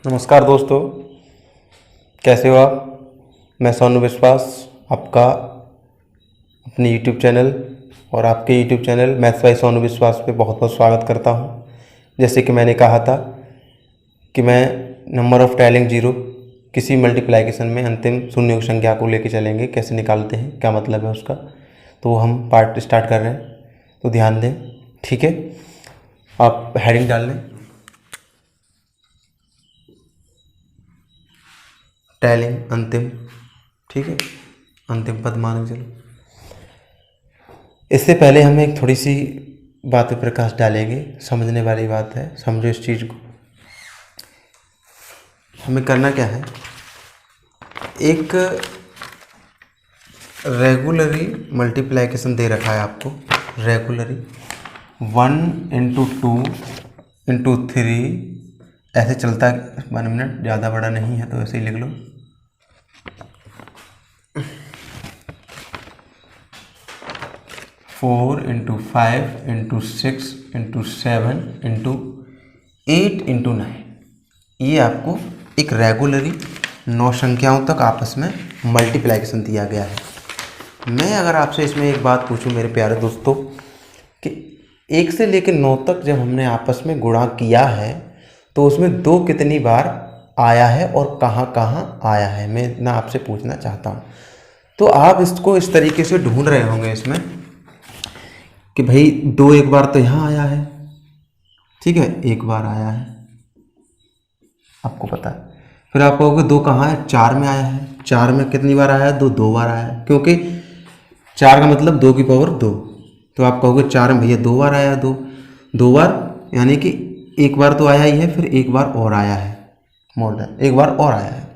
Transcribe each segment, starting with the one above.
नमस्कार दोस्तों, कैसे हो आप। मैं सोनू विश्वास आपका अपने YouTube चैनल और आपके YouTube channel maths by Sonu विश्वास पे बहुत बहुत स्वागत करता हूँ। जैसे कि मैंने कहा था कि मैं नंबर ऑफ़ टेलिंग जीरो किसी मल्टीप्लिकेशन में अंतिम शून्य संख्या को लेके चलेंगे, कैसे निकालते हैं, क्या मतलब है उसका। तो वो हम पार्ट स्टार्ट कर रहे हैं, तो ध्यान दें, ठीक है। आप हेडिंग डाल लें, टेलिंग अंतिम, ठीक है, अंतिम पद मान के चलो। इससे पहले हम एक थोड़ी सी बात पे प्रकाश डालेंगे, समझने वाली बात है, समझो इस चीज़ को। हमें करना क्या है, एक रेगुलरी मल्टीप्लिकेशन दे रखा है आपको, रेगुलरी 1 × 2 × 3 ऐसे चलता है। 1 मिनट, ज़्यादा बड़ा नहीं है तो ऐसे ही लिख लो। फोर 4 × 5 × 6 × 7 × 8 × 9, ये आपको एक रेगुलरी 9 संख्याओं तक आपस में मल्टीप्लिकेशन दिया गया है। मैं अगर आपसे इसमें एक बात पूछूं मेरे प्यारे दोस्तों कि 1 से लेकर 9 तक जब हमने आपस में गुणा किया है तो उसमें 2 कितनी बार आया है और कहाँ कहाँ आया है, मैं ना आपसे पूछना चाहता हूँ। तो आप इसको इस तरीके से ढूंढ रहे होंगे इसमें कि भाई 2 एक बार तो यहाँ आया है, ठीक है, एक बार आया है, आपको पता है। फिर आप कहोगे 2 कहाँ है, 4 में आया है। 4 में कितनी बार आया है, 2 बार आया है, क्योंकि 4 का मतलब 2 की पावर 2। तो आप कहोगे 4 में भैया 2 बार आया है, 2 बार, यानी कि एक बार तो आया ही है, फिर एक बार और आया है, मोर देन एक बार और आया है।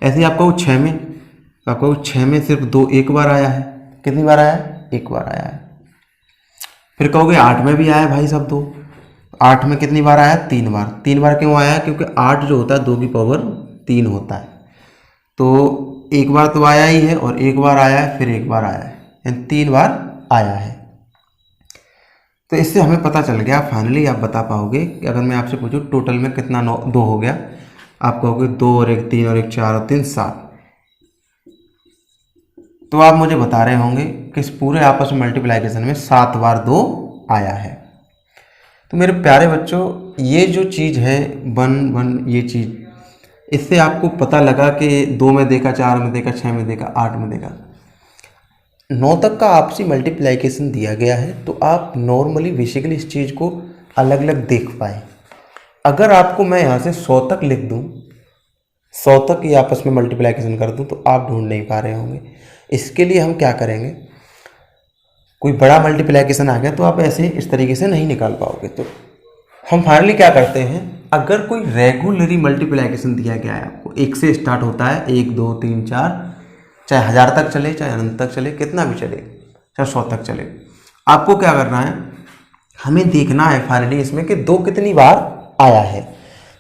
ऐसे ही आप कहो 6 में, तो आप कहो 6 में सिर्फ 2 एक बार आया है। कितनी बार आया है, एक बार आया है। फिर कहोगे 8 में भी आया है भाई साहब 2। 8 में कितनी बार आया है, 3 बार। 3 बार क्यों आया है, क्योंकि 8 जो होता है 2 की पावर 3 होता है। तो एक बार तो आया ही है और एक बार आया है, फिर एक बार आया है, यानी 3 बार आया है। तो इससे हमें पता चल गया, फाइनली आप बता पाओगे कि अगर मैं आपसे पूछूं टोटल में कितना 2 हो गया, आप कहोगे 2 और 1 3 और 1 4 और 3 7। तो आप मुझे बता रहे होंगे कि इस पूरे आपस में मल्टीप्लिकेशन में 7 बार 2 आया है। तो मेरे प्यारे बच्चों, ये जो चीज़ है 1 1, ये चीज़, इससे आपको पता लगा कि 2 में देखा, 4 में देखा, 6 में देखा, 8 में देखा, 9 तक का आपसी मल्टीप्लिकेशन दिया गया है। तो आप नॉर्मली बेसिकली इस चीज़ को अलग अलग देख पाए। अगर आपको मैं यहाँ से 100 तक लिख दूँ, 100 तक ये आपस में मल्टीप्लिकेशन कर दूँ, तो आप ढूंढ नहीं पा रहे होंगे। इसके लिए हम क्या करेंगे, कोई बड़ा मल्टीप्लिकेशन आ गया तो आप ऐसे इस तरीके से नहीं निकाल पाओगे। तो हम फाइनली क्या करते हैं, अगर कोई रेगुलरी मल्टीप्लिकेशन दिया गया है आपको, 1 से स्टार्ट होता है, 1 2 3 4, चाहे 1000 तक चले, चाहे अनंत तक चले, कितना भी चले, चाहे 100 तक चले, आपको क्या करना है, हमें देखना है फाइनली इसमें कि 2 कितनी बार आया है।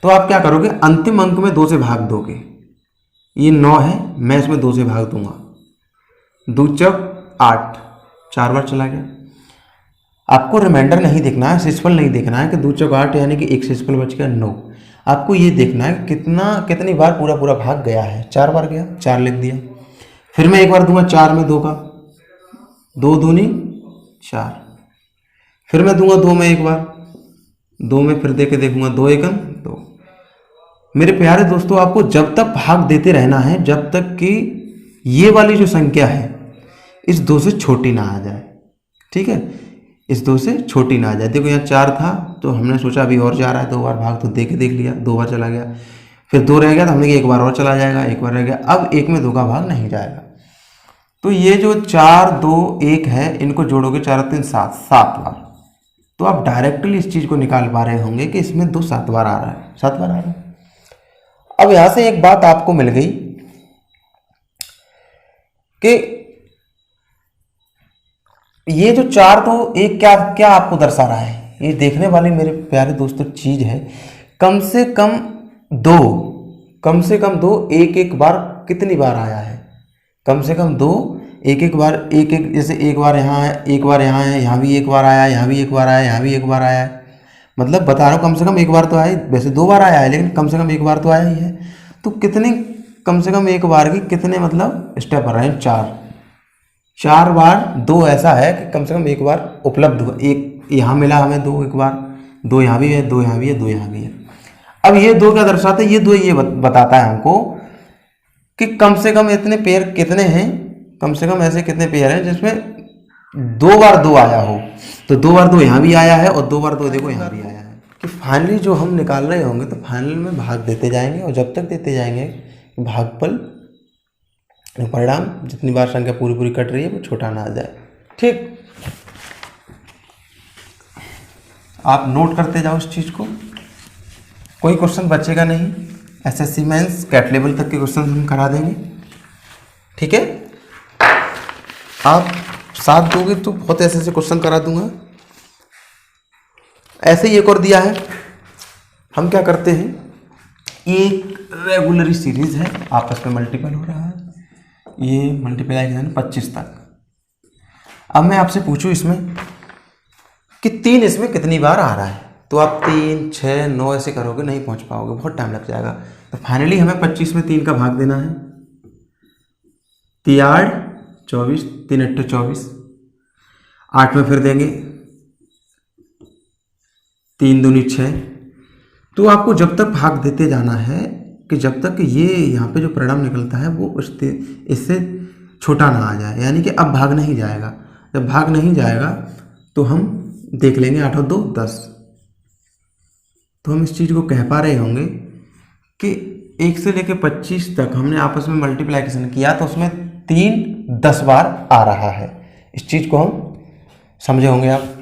तो आप क्या करोगे, अंतिम अंक में 2 से भाग दोगे। ये 9 है, मैं इसमें 2 से भाग दूंगा, 2 चौक 8, 4 बार चला गया। आपको रिमाइंडर नहीं देखना है, शेषफल नहीं देखना है कि 2 चौक 8 यानी कि एक शेषफल बच गया 9। आपको ये देखना है कितनी बार पूरा भाग गया है। 4 बार गया, 4 लिख दिया। फिर मैं एक बार दूंगा 4 में 2 का, 2 दूनी 4। फिर मैं दूंगा 2 में एक बार, 2 में फिर देके देखूंगा 2 एकम 2। मेरे प्यारे दोस्तों, आपको जब तक भाग देते रहना है जब तक कि ये वाली जो संख्या है इस 2 से छोटी ना आ जाए, ठीक है, इस 2 से छोटी ना आ जाए। देखो यहाँ 4 था तो हमने सोचा अभी और जा रहा है, 2 बार भाग तो देख लिया, 2 बार चला गया। फिर 2 रह गया तो हमने कहा एक बार और चला जाएगा, एक बार रह गया, अब 1 में 2 का भाग नहीं जाएगा। तो ये जो 4 2 1 है, इनको जोड़ोगे 4 3 7, 7 बार। तो आप डायरेक्टली इस चीज़ को निकाल पा रहे होंगे कि इसमें 2 7 बार आ रहा है, 7 बार आ रहा है। अब यहाँ से एक बात आपको मिल गई कि ये जो 4 2 1 क्या क्या आपको दर्शा रहा है, ये देखने वाली मेरे प्यारे दोस्तों चीज है। कम से कम 2 एक एक बार कितनी बार आया है, कम से कम 2 एक एक बार, एक एक, जैसे एक बार यहाँ है, एक बार यहाँ है, यहाँ भी एक बार आया, यहाँ भी एक बार आया, यहाँ भी एक बार आया है, मतलब बता रहा हूँ कम से कम एक बार तो आया, वैसे 2 बार आया है लेकिन कम से कम एक बार तो आया ही है। तो कितने, कम से कम एक बार की कितने मतलब स्टेप भर रहे हैं, 4 बार 2 ऐसा है कि कम से कम एक बार उपलब्ध हुआ। एक यहाँ मिला हमें 2 एक बार, 2 यहाँ भी है, 2 यहाँ भी है, 2 यहाँ भी है। अब ये 2 क्या दर्शाते हैं, ये 2 ये बताता है हमको कि कम से कम इतने पेयर कितने हैं, कम से कम ऐसे कितने पेयर हैं जिसमें 2 बार 2 आया हो। तो 2 बार 2 यहाँ भी आया है और 2 बार 2 देखो यहाँ भी आया है। कि फाइनली जो हम निकाल रहे होंगे तो फाइनल में भाग देते जाएंगे और जब तक देते जाएंगे भागफल परिणाम जितनी बार संख्या पूरी पूरी कट रही है वो छोटा ना आ जाए। ठीक, आप नोट करते जाओ इस चीज़ को, कोई क्वेश्चन बचेगा नहीं। एसएससी मेंस कैट लेवल तक के क्वेश्चन हम करा देंगे। ठीक है, आप साथ दोगे तो बहुत ऐसे ऐसे क्वेश्चन करा दूंगा। ऐसे ही एक और दिया है, हम क्या करते हैं, एक रेगुलरी सीरीज है, आपस में मल्टीपल हो रहा है, ये मल्टीप्लाई है 25 तक। अब मैं आपसे पूछूं इसमें कि 3 इसमें कितनी बार आ रहा है, तो आप 3, 6, 9 ऐसे करोगे, नहीं पहुंच पाओगे, बहुत टाइम लग जाएगा। तो फाइनली हमें 25 में 3 का भाग देना है। 3 8 24, 3 8 24, 8 में फिर देंगे 3 दूनी 6। तो आपको जब तक भाग देते जाना है कि जब तक ये यहाँ पे जो परिणाम निकलता है वो इससे छोटा ना आ जाए, यानी कि अब भाग नहीं जाएगा। जब भाग नहीं जाएगा तो हम देख लेंगे 8 और 2 10। तो हम इस चीज़ को कह पा रहे होंगे कि 1 से लेकर 25 तक हमने आपस में मल्टीप्लिकेशन किया तो उसमें 3 10 बार आ रहा है। इस चीज़ को हम समझे होंगे आप।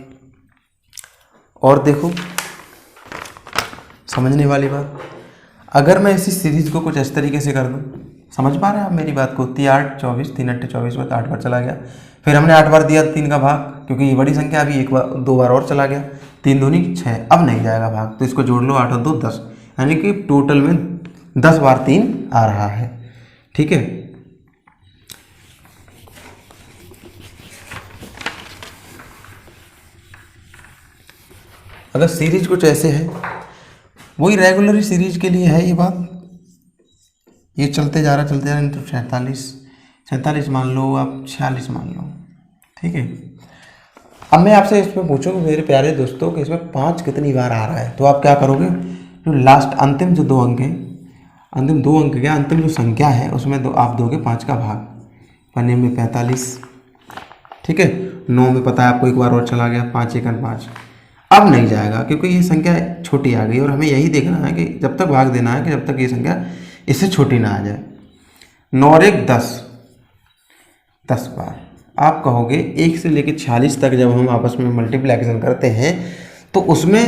और देखो समझने वाली बात, अगर मैं इसी सीरीज को कुछ इस तरीके से कर दूं, समझ पा रहे हैं आप मेरी बात को, 3 8 24, 3 8 24 में 8 बार चला गया, फिर हमने 8 बार दिया 3 का भाग, क्योंकि ये बड़ी संख्या अभी 2 बार और चला गया, 3 दूनी 6, अब नहीं जाएगा भाग, तो इसको जोड़ लो 8 और 2 10, यानी कि टोटल में 10 बार 3 आ रहा है। ठीक है, अगर सीरीज कुछ ऐसे है, वही रेगुलर सीरीज के लिए है ये बात, ये चलते जा रहा तो 47 मान लो, आप 46 मान लो। ठीक है, अब मैं आपसे इसमें पूछूं मेरे प्यारे दोस्तों कि इसमें 5 कितनी बार आ रहा है, तो आप क्या करोगे, जो लास्ट अंतिम जो 2 अंक हैं, अंतिम 2 अंक क्या अंतिम जो संख्या है उसमें आप दोगे 5 का भाग, पन्ने में 45। ठीक है, 9 में पता है आपको एक बार और चला गया, 5 1 5, अब नहीं जाएगा क्योंकि ये संख्या छोटी आ गई और हमें यही देखना है कि जब तक भाग देना है कि जब तक ये संख्या इससे छोटी ना आ जाए। 9 और 1 10 बार। आप कहोगे 1 से लेकर 46 तक जब हम आपस में मल्टीप्लिकेशन करते हैं तो उसमें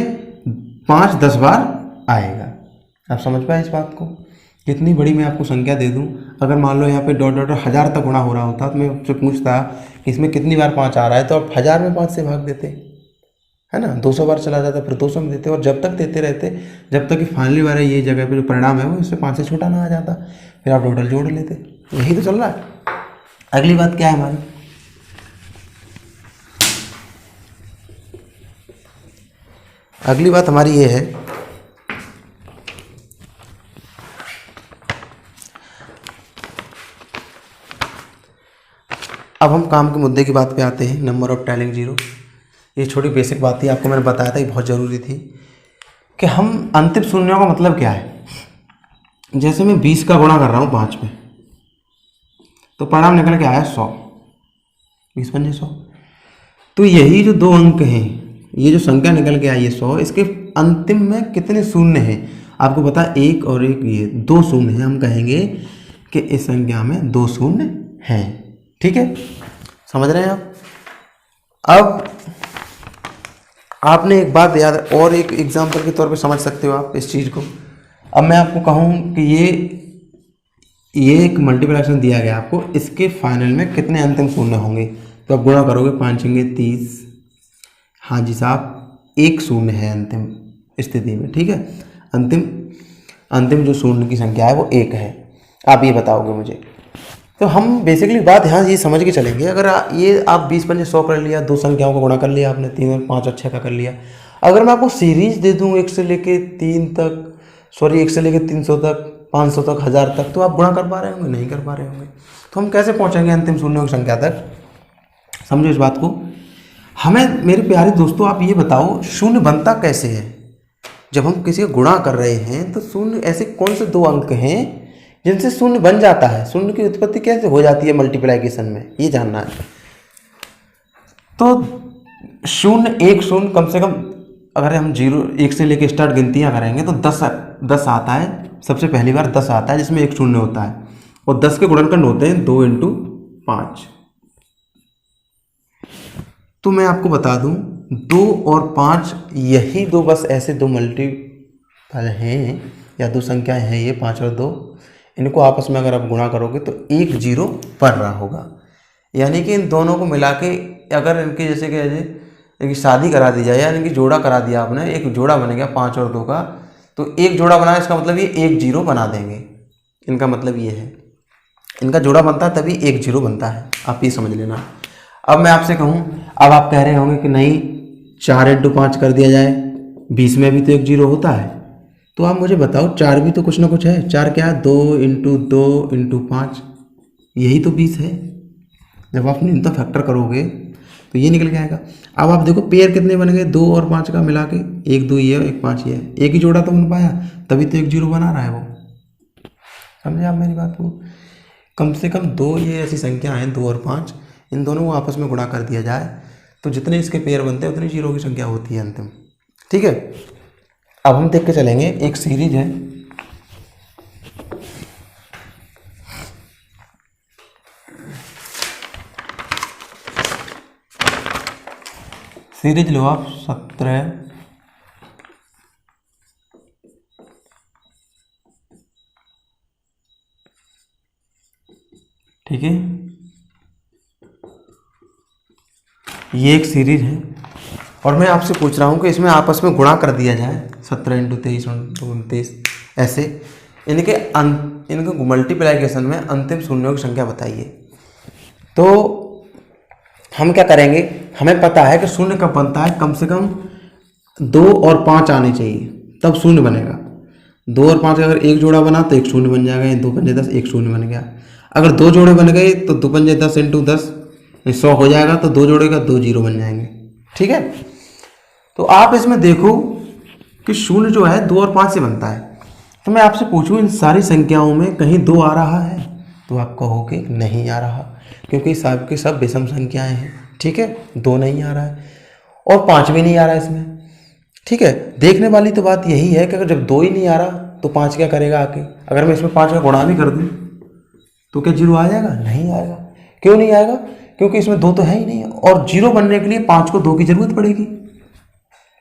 5 10 बार आएगा। आप समझ पाए इस बात को, कितनी बड़ी मैं आपको संख्या दे दूं, अगर मान लो यहाँ पे डॉट डॉट 1000 तक गुणा हो रहा होता तो मैं आपसे पूछता कि इसमें कितनी बार 5 आ रहा है, तो आप 1000 में 5 से भाग देते, है ना, 200 बार चला जाता, फिर 200 में देते और जब तक देते रहते जब तक कि फाइनली बार ये जगह पे जो परिणाम है वो इससे 5 से छोटा ना आ जाता, फिर आप टोटल जोड़ लेते। यही तो चल रहा है। अगली बात क्या है हमारी, अगली बात हमारी ये है अब हम काम के मुद्दे की बात पे आते हैं। नंबर ऑफ टेलिंग 0, ये छोटी बेसिक बात थी, आपको मैंने बताया था, ये बहुत ज़रूरी थी कि हम अंतिम शून्यों का मतलब क्या है। जैसे मैं 20 का गुणा कर रहा हूँ 5 में, तो परिणाम निकल के आया 100, 20 पंजे 100। तो यही जो 2 अंक हैं, ये जो संख्या निकल के आई है 100, इसके अंतिम में कितने शून्य हैं आपको पता है, 1 और 1 ये 2 शून्य हैं। हम कहेंगे कि इस संख्या में 2 शून्य हैं। ठीक है, समझ रहे हैं आप। अब आपने एक बात याद, और एक एग्जाम्पल के तौर पे समझ सकते हो आप इस चीज़ को। अब मैं आपको कहूँ कि ये एक मल्टीप्लिकेशन दिया गया आपको, इसके फाइनल में कितने अंतिम शून्य होंगे, तो आप गुणा करोगे 5 होंगे 30। हाँ जी साहब, 1 शून्य है अंतिम स्थिति में। ठीक है, अंतिम जो शून्य की संख्या है वो 1 है। आप ये बताओगे मुझे, तो हम बेसिकली बात यहाँ ये समझ के चलेंगे। अगर ये आप 20 पंजे 100 कर लिया, 2 संख्याओं को गुणा कर लिया आपने, 3 और 5 और 6 का कर लिया, अगर मैं आपको सीरीज दे दूं 1 से लेके 3 तक, सॉरी 1 से लेके 300 तक, 500 तक, 1000 तक, तो आप गुणा कर पा रहे होंगे? नहीं कर पा रहे होंगे। तो हम कैसे पहुंचेंगे अंतिम शून्यों की संख्या तक? समझो इस बात को। हमें मेरे प्यारे दोस्तों आप ये बताओ शून्य बनता कैसे है? जब हम किसी का गुणा कर रहे हैं तो शून्य, ऐसे कौन से 2 अंक हैं जिनसे शून्य बन जाता है? शून्य की उत्पत्ति कैसे हो जाती है मल्टीप्लाइकेशन में, ये जानना है। तो शून्य, एक शून्य, कम से कम अगर हम 1 से लेके स्टार्ट गिनतियाँ करेंगे तो 10 आता है। सबसे पहली बार 10 आता है जिसमें 1 शून्य होता है, और 10 के गुणनखंड होते हैं 2 × 5। तो मैं आपको बता दूं 2 और 5 यही 2 बस ऐसे 2 मल्टीपल हैं या 2 संख्याएं हैं, ये 5 और 2। इनको आपस में अगर आप गुणा करोगे तो 1 0 पड़ रहा होगा। यानी कि इन दोनों को मिला के अगर इनकी जैसे कि इनकी शादी करा दी जाए या इनकी जोड़ा करा दिया आपने, एक जोड़ा बन गया 5 और 2 का, तो एक जोड़ा बना, इसका मतलब ये 1 0 बना देंगे। इनका मतलब ये है, इनका जोड़ा बनता है तभी 1 0 बनता है, आप ये समझ लेना। अब मैं आपसे कहूँ, अब आप कह रहे होंगे कि नहीं 4 × 5 कर दिया जाए, 20 में भी तो 1 0 होता है। तो आप मुझे बताओ 4 भी तो कुछ ना कुछ है। 4 क्या है? 2 × 2 × 5, यही तो 20 है। जब आप न्यूनतम फैक्टर करोगे तो ये निकल के आएगा। अब आप देखो पेयर कितने बन गए 2 और 5 का मिला के, 1 2 ये 1 5 ये, एक ही जोड़ा तो बन पाया, तभी तो 1 0 बना रहा है वो। समझे आप मेरी बात को? कम से कम 2 ये ऐसी संख्या हैं 2 और 5, इन दोनों को आपस में गुणा कर दिया जाए तो जितने इसके पेयर बनते हैं उतनी जीरो की संख्या होती है अंतिम। ठीक है, अब हम देख के चलेंगे, एक सीरीज है, सीरीज लो आप 17, ठीक है, ये एक सीरीज है और मैं आपसे पूछ रहा हूँ कि इसमें आपस में गुणा कर दिया जाए 17 × 23 × 29 ऐसे, इनके मल्टीप्लाइकेशन में अंतिम शून्यों की संख्या बताइए। तो हम क्या करेंगे, हमें पता है कि शून्य कब बनता है, कम से कम 2 और 5 आने चाहिए तब शून्य बनेगा। 2 और 5 का अगर एक जोड़ा बना तो 1 शून्य बन जाएगा, 2 पंजे 10, 1 शून्य बन गया। अगर 2 जोड़े बन गए तो 2 पंजे 10 × 10 100 हो जाएगा, तो 2 जोड़े का 2 0 बन जाएंगे। ठीक है, तो आप इसमें देखो कि शून्य जो है 2 और 5 से बनता है। तो मैं आपसे पूछूं इन सारी संख्याओं में कहीं 2 आ रहा है, तो आप कहोगे नहीं आ रहा, क्योंकि सब के सब विषम संख्याएं हैं। ठीक है, 2 नहीं आ रहा है और 5 भी नहीं आ रहा है इसमें। ठीक है, देखने वाली तो बात यही है कि अगर जब 2 ही नहीं आ रहा तो 5 क्या करेगा आके? अगर मैं इसमें 5 का गुणा भी कर दूं तो क्या 0 आ जाएगा? नहीं आएगा। क्यों नहीं आएगा? क्योंकि इसमें 2 तो है ही नहीं, और 0 बनने के लिए 5 को 2 की जरूरत पड़ेगी।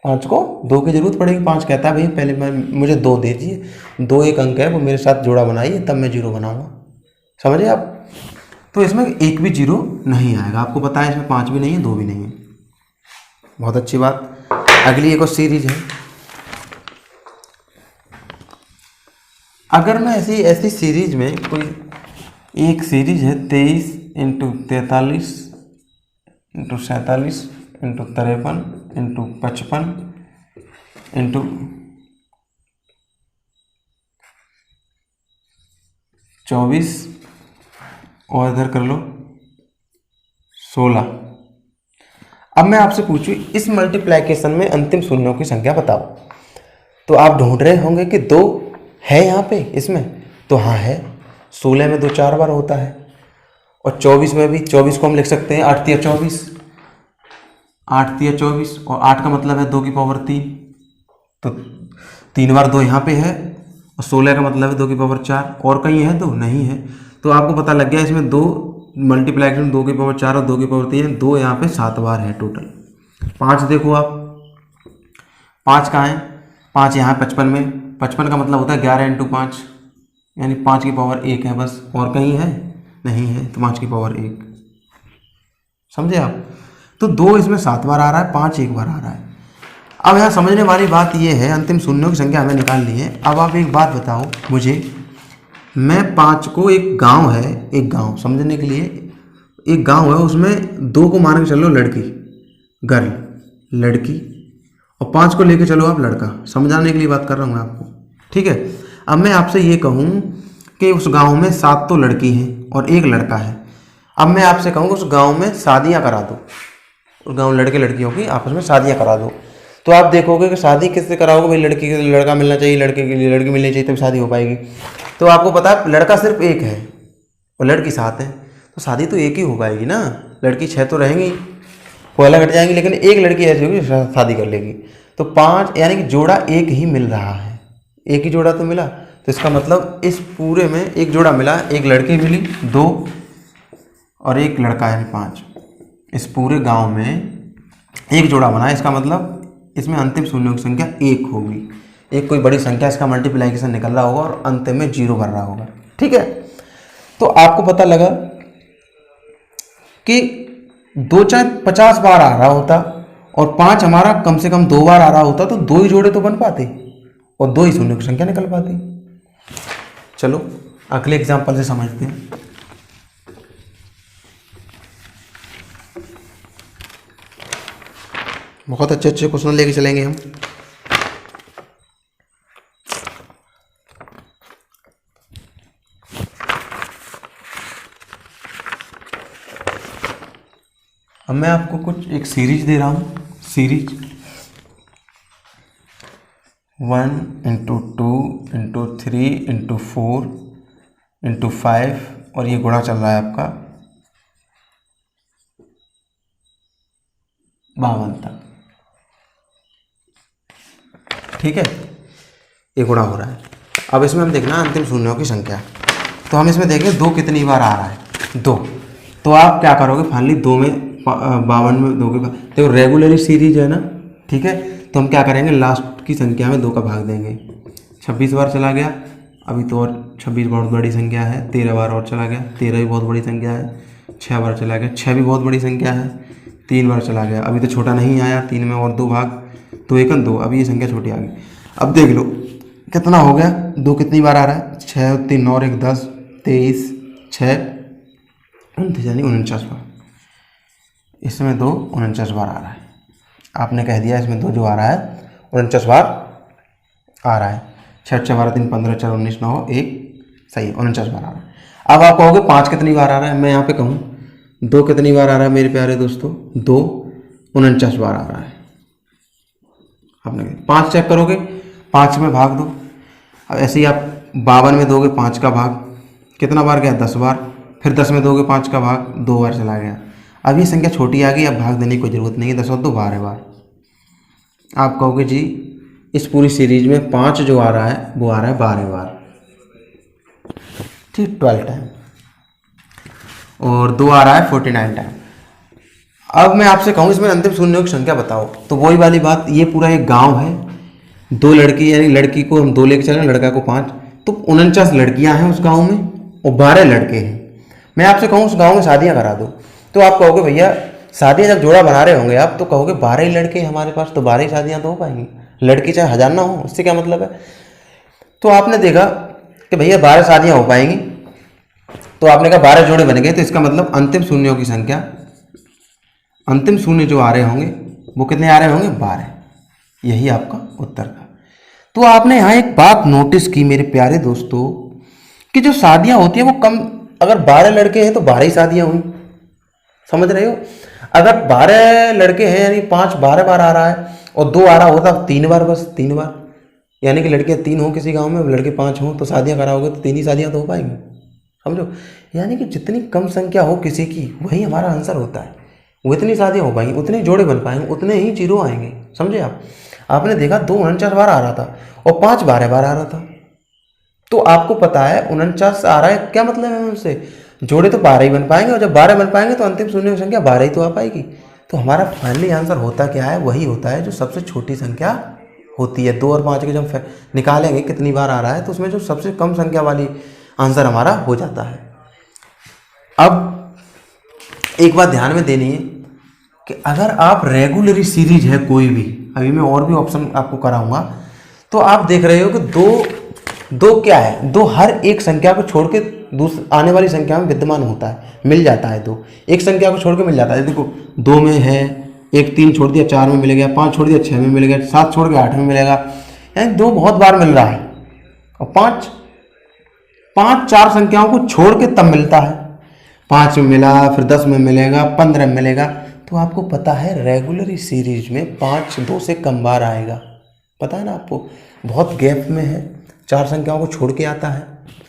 5 को 2 की जरूरत पड़ेगी। 5 कहता है भाई पहले मुझे 2 दीजिए, 2 एक अंक है वो मेरे साथ जोड़ा बनाइए तब मैं 0 बनाऊंगा। समझे आप? तो इसमें एक भी 0 नहीं आएगा। आपको पता है इसमें 5 भी नहीं है, 2 भी नहीं है। बहुत अच्छी बात। अगली एक और सीरीज है, अगर मैं ऐसी सीरीज में कोई एक सीरीज है 23 × 43 × 47 × 53 × 55 × 24 और इधर कर लो 16। अब मैं आपसे पूछूं इस मल्टीप्लाइकेशन में अंतिम शून्यों की संख्या बताओ। तो आप ढूंढ रहे होंगे कि 2 है यहाँ पे इसमें, तो हाँ है। 16 में 2 4 बार होता है और 24 में भी, 24 को हम लिख सकते हैं 8 × 24, 8 × 24, और 8 का मतलब है 2 की पावर 3, तो 3 बार 2 यहाँ पे है, और 16 का मतलब है 2 की पावर 4। और कहीं है 2? नहीं है। तो आपको पता लग गया इसमें 2 मल्टीप्लाइकेशन 2 की पावर 4 और 2 की पावर 3 है, 2 यहाँ पे 7 बार है टोटल। 5 देखो आप, 5 कहाँ है? 5 यहाँ 55 में, 55 का मतलब होता है 11 × 5, यानी 5 की पावर 1 है बस। और कहीं है? नहीं है, तो 5 की पावर 1। समझे आप? तो 2 इसमें 7 बार आ रहा है, 5 1 बार आ रहा है। अब यहाँ समझने वाली बात ये है, अंतिम शून्यों की संख्या हमें निकालनी है। अब आप एक बात बताओ मुझे, मैं 5 को, एक गांव है, एक गांव समझने के लिए, एक गांव है उसमें 2 को मान के चलो लड़की, गर्ल, लड़की, और 5 को लेके चलो आप लड़का, समझाने के लिए बात कर रहा हूँ मैं आपको, ठीक है। अब मैं आपसे ये कहूँ कि उस गांव में 7 तो लड़की हैं और 1 लड़का है। अब मैं आपसे कहूँ उस गांव में शादियाँ करा दो, उस गांव लड़के लड़कियों की आपस में शादियाँ करा दो। तो आप देखोगे कि शादी किससे कराओगे, भाई लड़की के लिए लड़का मिलना चाहिए, लड़के के लिए लड़की मिलनी चाहिए, तब शादी हो पाएगी। तो आपको पता है लड़का सिर्फ 1 है और लड़की 7 है, तो शादी तो 1 ही हो पाएगी ना। लड़की 6 तो रहेंगी, कोयला घट जाएंगी, लेकिन 1 लड़की ऐसी होगी जो शादी कर लेगी। तो 5 यानी कि जोड़ा 1 ही मिल रहा है, 1 ही जोड़ा तो मिला। तो इसका मतलब इस पूरे में 1 जोड़ा मिला, 1 लड़की मिली 2 और 1 लड़का यानी 5। इस पूरे गांव में 1 जोड़ा बना है, इसका मतलब इसमें अंतिम शून्यों की संख्या 1 होगी। एक कोई बड़ी संख्या, इसका मल्टीप्लिकेशन निकल रहा होगा और अंत में 0 भर रहा होगा, ठीक है। तो आपको पता लगा कि 2 चाहे 50 बार आ रहा होता और 5 हमारा कम से कम 2 बार आ रहा होता, तो 2 ही जोड़े तो बन पाते और 2 ही शून्य की संख्या निकल पाती। चलो अगले एग्जाम्पल से समझते हैं। बहुत अच्छे अच्छे क्वेश्चन लेके चलेंगे हम। अब मैं आपको कुछ एक सीरीज दे रहा हूँ, सीरीज 1 × 2 × 3 × 4 × 5 और ये गुणा चल रहा है आपका 52 तक, ठीक है। ये गुणा हो रहा है। अब इसमें हम देखना अंतिम शून्यों की संख्या। तो हम इसमें देखें 2 कितनी बार आ रहा है, 2। तो आप क्या करोगे, फाइनली 2 में 52 में 2 के बाद देखो रेगुलर सीरीज है ना, ठीक है। तो हम क्या करेंगे, लास्ट की संख्या में 2 का भाग देंगे। 26 बार चला गया, अभी तो और 26 बहुत बड़ी संख्या है। 13 बार और चला गया, 13 भी बहुत बड़ी संख्या है। 6 बार चला गया, 6 भी बहुत बड़ी संख्या है। 3 बार चला गया, अभी तो छोटा नहीं आया, 3 में और 2 भाग, 2 एकन 2, अभी ये संख्या छोटी आ गई। अब देख लो कितना हो गया, 2 कितनी बार आ रहा है, 6 और 3 और 1 10, 23 6 29 यानी 49 बार। इसमें 2 49 बार आ रहा है। आपने कह दिया इसमें 2 जो आ रहा है 49 बार आ रहा है। 6 6 12 3 15 4 19 9 1, सही 49 बार आ रहा है। अब आप कहोगे 5 कितनी बार आ रहा है, मैं यहाँ पे कहूँ 2 कितनी बार आ रहा है मेरे प्यारे दोस्तों, 2 49 बार आ रहा है। आपने 5 चेक करोगे, 5 में भाग दो। अब ऐसे ही आप 52 में दोगे 5 का भाग, कितना बार गया 10 बार। फिर 10 में दोगे 5 का भाग, 2 बार चला गया। अब ये संख्या छोटी आ गई, अब भाग देने की कोई ज़रूरत नहीं है, 10 और 2 12 बार। आप कहोगे जी इस पूरी सीरीज में 5 जो आ रहा है वो आ रहा है 12 बार, ठीक 12 टाइम, और 2 आ रहा है 49 टाइम। अब मैं आपसे कहूँ इसमें अंतिम शून्यों की संख्या बताओ, तो वही वाली बात, ये पूरा एक गांव है, 2 लड़की यानी लड़की को हम 2 लेके चले, लड़का को 5, तो 49 लड़कियां हैं उस गांव में और 12 लड़के हैं। मैं आपसे कहूँ उस गांव में शादियां करा दो, तो आप कहोगे भैया शादियां जब जोड़ा बना रहे होंगे आप, तो कहोगे 12 ही लड़के हैं हमारे पास, तो 12 ही शादियां तो हो पाएंगी, लड़की चाहे 1000 ना हो, उससे क्या मतलब है। तो आपने देखा कि भैया 12 शादियां हो पाएंगी, तो आपने कहा 12 जोड़े बन गए, तो इसका मतलब अंतिम शून्यों की संख्या, अंतिम शून्य जो आ रहे होंगे वो कितने आ रहे होंगे 12। यही आपका उत्तर था। तो आपने यहाँ एक बात नोटिस की मेरे प्यारे दोस्तों कि जो शादियां होती हैं वो कम, अगर 12 लड़के हैं तो 12 ही शादियां हुई, समझ रहे हो। अगर 12 लड़के हैं यानी 5 12 बार आ रहा है और 2 आ रहा होता 3 बार, बस 3 बार, यानी कि लड़कियां 3 हो किसी गांव में, लड़के 5 हों, तो शादियां कराओगे तो 3 ही शादियां तो हो पाएंगी, समझो। यानी कि जितनी कम संख्या हो किसी की वही हमारा आंसर होता है, वो इतनी शादियां हो पाएंगी, उतने जोड़े बन पाएंगे, उतने ही 0 आएंगे, समझे आप। आपने देखा 2 49 बार आ रहा था और 5 12 बार आ रहा था, तो आपको पता है 49 आ रहा है, क्या मतलब है उससे, जोड़े तो 12 ही बन पाएंगे, और जब 12 बन पाएंगे तो अंतिम शून्य की संख्या 12 ही तो आ पाएगी। तो हमारा फाइनली आंसर होता क्या है, वही होता है जो सबसे छोटी संख्या होती है। 2 और 5 के जब निकालेंगे कितनी बार आ रहा है, तो उसमें जो सबसे कम संख्या वाली आंसर हमारा हो जाता है। अब एक बात ध्यान में देनी है कि अगर आप रेगुलरी सीरीज है कोई भी, अभी मैं और भी ऑप्शन आपको कराऊंगा, तो आप देख रहे हो कि दो क्या है, 2 हर एक संख्या को छोड़ के आने वाली संख्या में विद्यमान होता है, मिल जाता है 2 एक संख्या को छोड़ के मिल जाता है। देखो 2 में है एक 3 छोड़ दिया 4 में मिल गया, 5 छोड़ दिया 6 में मिल गया, 7 छोड़ के 8 में मिलेगा, यानी 2 बहुत बार मिल रहा है। और 5 4 संख्याओं को छोड़ के तब मिलता है। 5 में मिला, फिर 10 में मिलेगा, 15 में मिलेगा। तो आपको पता है रेगुलर सीरीज में 5 2 से कम बार आएगा, पता है ना आपको, बहुत गैप में है, 4 संख्याओं को छोड़ के आता है,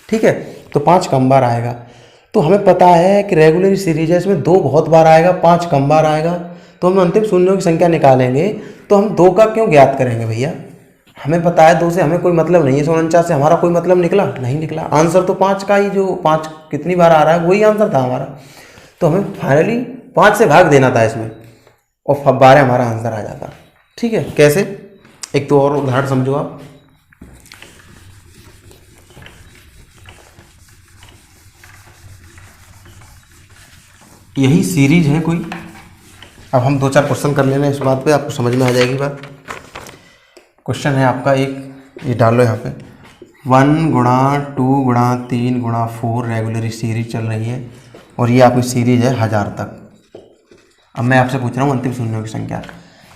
ठीक है। तो 5 कम बार आएगा। तो हमें पता है कि रेगुलर सीरीज है, इसमें 2 बहुत बार आएगा, 5 कम बार आएगा। तो हम अंतिम शून्यों की संख्या निकालेंगे, तो हम 2 का क्यों ज्ञात करेंगे भैया, हमें पता है 2 से हमें कोई मतलब नहीं है, 149 से हमारा कोई मतलब निकला नहीं निकला, आंसर तो 5 का ही, जो 5 कितनी बार आ रहा है वही आंसर था हमारा। तो हमें फाइनली 5 से भाग देना था इसमें, और 12 हमारा आंसर आ जाता, ठीक है। कैसे, एक तो और उदाहरण समझो आप। यही सीरीज है कोई, अब हम 2-4 क्वेश्चन कर लेना इस बात पे, आपको समझ में आ जाएगी बात। क्वेश्चन है आपका एक, ये डाल लो यहाँ पे, 1 गुणा 2 गुणा 3 गुणा 4 रेगुलर सीरीज चल रही है, और ये आपकी सीरीज है 1000 तक। अब मैं आपसे पूछ रहा हूँ अंतिम शून्यों की संख्या।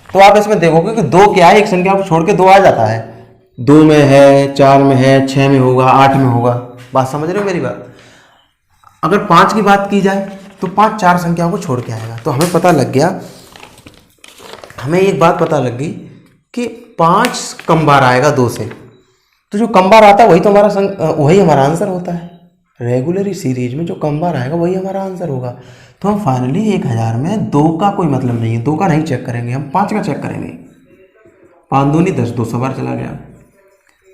तो आप इसमें देखोगे कि 2 क्या है, एक संख्या को छोड़ के 2 आ जाता है, 2 में है, 4 में है, 6 में होगा, 8 में होगा। बात समझ रहे हो मेरी बात। अगर 5 की बात की जाए तो 5 4 संख्याओं को छोड़ के आएगा। तो हमें पता लग गया, हमें एक बात पता लग गई कि 5 कम बार आएगा 2 से। तो जो कम बार आता है वही तो वही हमारा आंसर होता है। रेगुलर सीरीज में जो कम बार आएगा वही हमारा आंसर होगा। तो हम फाइनली 1000 में 2 का कोई मतलब नहीं है, 2 का नहीं चेक करेंगे, हम 5 का चेक करेंगे। 5 दूनी 10, 200 बार चला गया।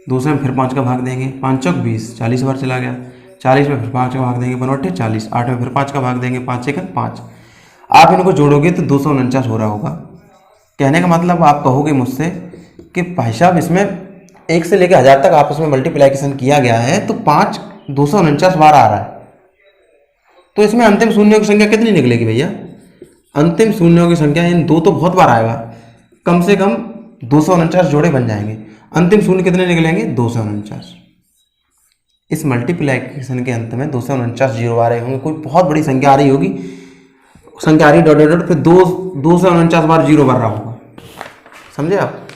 2 से हम फिर 5 का भाग देंगे, 5 चौक 20, 40 बार चला गया। 40 में फिर 5 का भाग देंगे, 5 40, 8 में फिर 5 का भाग देंगे, 5 1 5। आप इनको जोड़ोगे तो 249 हो रहा होगा। कहने का मतलब आप कहोगे मुझसे कि भाई साहब इसमें 1 से लेकर 1000 तक आपस में मल्टीप्लिकेशन किया गया है, तो 5 249 बार आ रहा है, तो इसमें अंतिम शून्यों की संख्या कितनी निकलेगी भैया? अंतिम शून्यों की संख्या इन 2 तो बहुत बार आएगा, कम से कम 249 जोड़े बन जाएंगे। अंतिम शून्य कितने निकलेंगे? 249। इस मल्टीप्लिकेशन के अंत में 249 जीरो आ रहे होंगे, कोई बहुत बड़ी संख्या आ रही होगी, संख्या आ रही डॉट डॉट फिर 249 बार जीरो भर रहा होगा, समझे आप?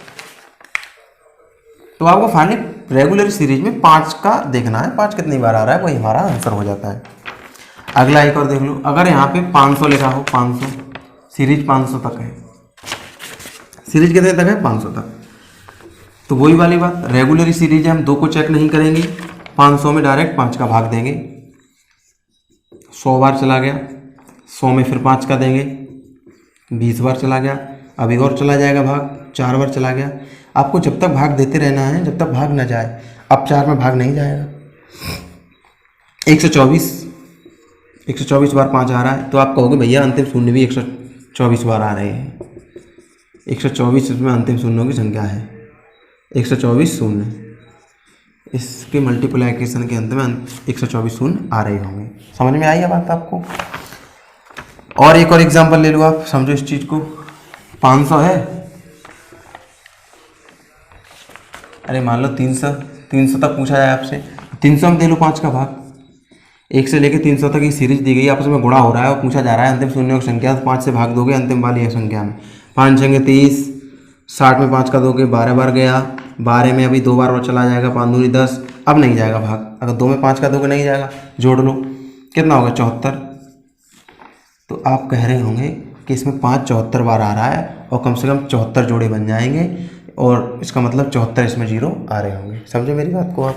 तो आपको फाइनली रेगुलर सीरीज में 5 का देखना है, 5 कितनी बार आ रहा है वही हमारा आंसर हो जाता है। अगला एक और देख लो, अगर यहाँ पे 500 लिखा हो, 500 सीरीज 500 तक है, सीरीज कितने तक है? 500 तक। तो वही वाली बात, रेगुलर सीरीज है, हम 2 को चेक नहीं करेंगे, 500 में डायरेक्ट 5 का भाग देंगे। 100 बार चला गया, 100 में फिर 5 का देंगे, 20 बार चला गया, अभी और चला जाएगा भाग, 4 बार चला गया। आपको जब तक भाग देते रहना है, जब तक भाग ना जाए। अब 4 में भाग नहीं जाएगा। 124 बार 5 आ रहा है, तो आप कहोगे भैया अंतिम शून्य भी 124 बार आ रहे हैं। 124 इसमें अंतिम शून्यों की संख्या है, 124 शून्य, इसके मल्टीप्लिकेशन के अंत में 124 शून्य आ रहे होंगे। समझ में आई है बात आपको? और एक और एग्जांपल ले लो, आप समझो इस चीज़ को। 500 है, अरे मान लो 300 तक पूछा जाए आपसे, 300 में दे लो 5 का भाग। 1 से लेकर 300 तक ये सीरीज दी गई, आपस में गुणा हो रहा है और पूछा जा रहा है अंतिम शून्यों की संख्या, तो 5 से भाग दोगे अंतिम वाली संख्या में। 5 छंगे 30, 60 में 5 का दोगे 12 बार गया, 12 में अभी 2 बार और चला जाएगा, 5 दूनी 10, अब नहीं जाएगा भाग। अगर 2 में 5 का दोगे नहीं जाएगा, जोड़ लो कितना होगा? 74। तो आप कह रहे होंगे कि इसमें 5 74 बार आ रहा है और कम से कम 74 जोड़े बन जाएंगे, और इसका मतलब 74 इसमें जीरो आ रहे होंगे। समझे मेरी बात को आप?